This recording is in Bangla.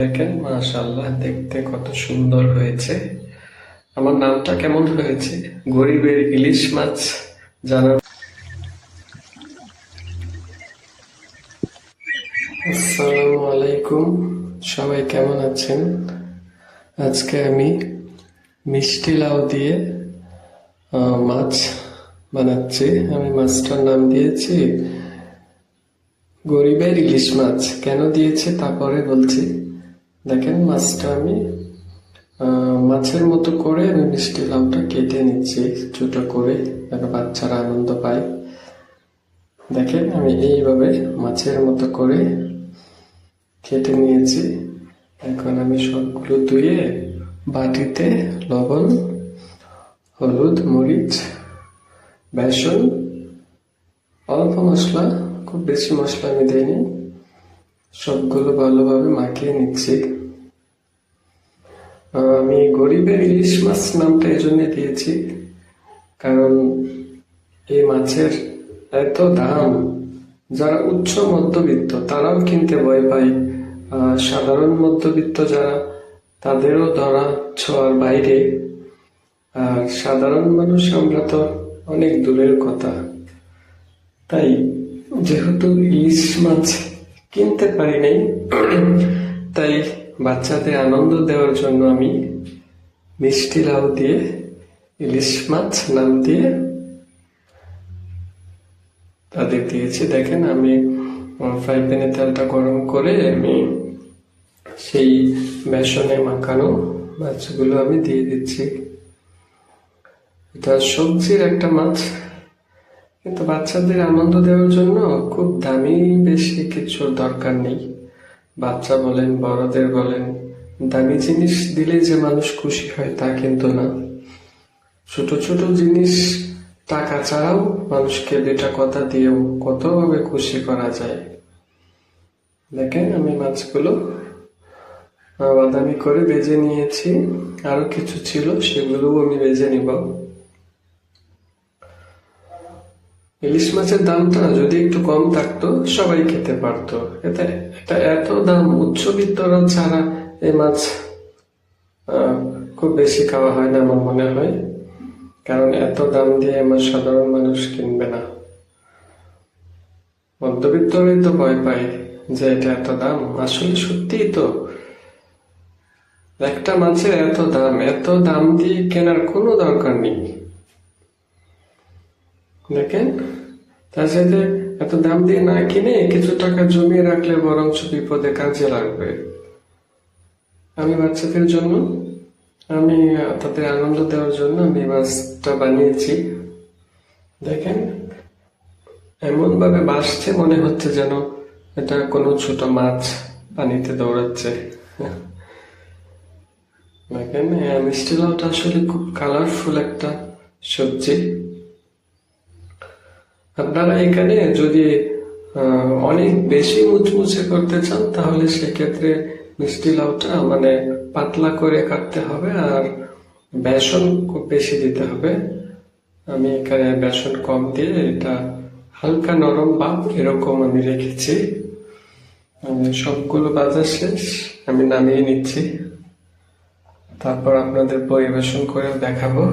দেখেন, মাশাআল্লাহ, দেখতে কত সুন্দর হয়েছে। আমার নামটা কেমন হয়েছে? গরিবের ইলিশ মাছ জানার। আসসালামু আলাইকুম, সবাই কেমন আছেন? আজকে আমি মিষ্টি লাউ দিয়ে মাছ বানাচ্ছি। আমি মাছটার নাম দিয়েছি গরিবের ইলিশ মাছ। কেন দিয়েছি তারপরে বলছি। দেখেন, মাছটা আমি মাছের মতো করে আমি মিষ্টি লাউটা কেটে নিচ্ছি ছোট করে, যেন বাচ্চারা আনন্দ পায়। দেখেন, আমি এইভাবে মাছের মতো করে কেটে নিয়েছি। এখন আমি সবগুলো ধুয়ে বাটিতে লবণ, হলুদ, মরিচ, বেসন, অল্প মশলা, খুব বেশি মশলা আমি দিইনি, সবগুলো ভালোভাবে মাখিয়ে নিচ্ছি। আমি গরিবের ইলিশ মাছ নামটা এই জন্য দিয়েছি, কারণ এই মাছের এত দাম, যারা উচ্চ মধ্যবিত্ত তারাও কিনতে ভয় পায়। সাধারণ মধ্যবিত্ত যারা, তাদেরও ধরা ছোঁয়ার বাইরে। আর সাধারণ মানুষ আমরা তো অনেক দূরের কথা। তাই যেহেতু ইলিশ মাছ কিনতে পারি নাই, তাই বাচ্চাদের আনন্দ দেওয়ার জন্য আমি মিষ্টি লাউ দিয়ে ইলিশ মাছ নাম দিয়ে তাদের দিয়েছি। দেখেন, আমি ফ্রাই প্যানে তেলটা গরম করে আমি সেই বেসনে মাখানো মাছগুলো আমি দিয়ে দিচ্ছি। এটা সবজির একটা মাছ, কিন্তু বাচ্চাদের আনন্দ দেওয়ার জন্য খুব দামি বেশি কিছুর দরকার নেই। বাচ্চা বলেন, বড়দের বলেন, দামি জিনিস দিলে যে মানুষ খুশি হয় তা কিন্তু না। ছোট ছোট জিনিস টাকা ছাড়াও মানুষকে দুটা কথা দিয়েও কতভাবে খুশি করা যায়। দেখেন, আমি মাছগুলো বাদামি করে ভেজে নিয়েছি। আরো কিছু ছিল, সেগুলোও আমি ভেজে নিব। ইলিশ মাছের দামটা যদি একটু কম থাকতো সবাই খেতে পারতো। এটা এত দাম, উচ্চবিত্তরা ছাড়া এই মাছ খুব বেশি খাওয়া হয় না আমার মনে হয়, কারণ এত দাম দিয়ে আমার সাধারণ মানুষ কিনবে না। মধ্যবিত্তরাই তো ভয় পায় যে এটা এত দাম। আসলে সত্যিই তো, একটা মাছের এত দাম দিয়ে কেনার কোনো দরকার নেই। দেখেন, তার সাথে এত দাম দিয়ে না কিনে কিছু টাকা জমিয়ে রাখলে বরঞ্চ বিপদে কাজে লাগবে। আমি বাচ্চাদের জন্য, আমি তাদের আনন্দ দেওয়ার জন্য আমি মাছটা বানিয়েছি। দেখেন, এমন ভাবে ভাসছে মনে হচ্ছে যেন এটা কোনো ছোট মাছ পানিতে দৌড়াচ্ছে। দেখেন, মিষ্টি লাউটা আসলে খুব কালারফুল একটা সবজি। আপনারা এখানে যদি অনেক বেশি মুচমুচে করতে চান, তাহলে সেক্ষেত্রে মিষ্টি লাউটা মানে পাতলা করে কাটতে হবে, আর বেসন খুব বেশি দিতে হবে। আমি এখানে বেসন কম দিয়ে এটা হালকা নরম ভাব এরকম আমি রেখেছি। সবগুলো বাজার শেষ, আমি নামিয়ে নিচ্ছি, তারপর আপনাদের পরিবেশন করে দেখাবো।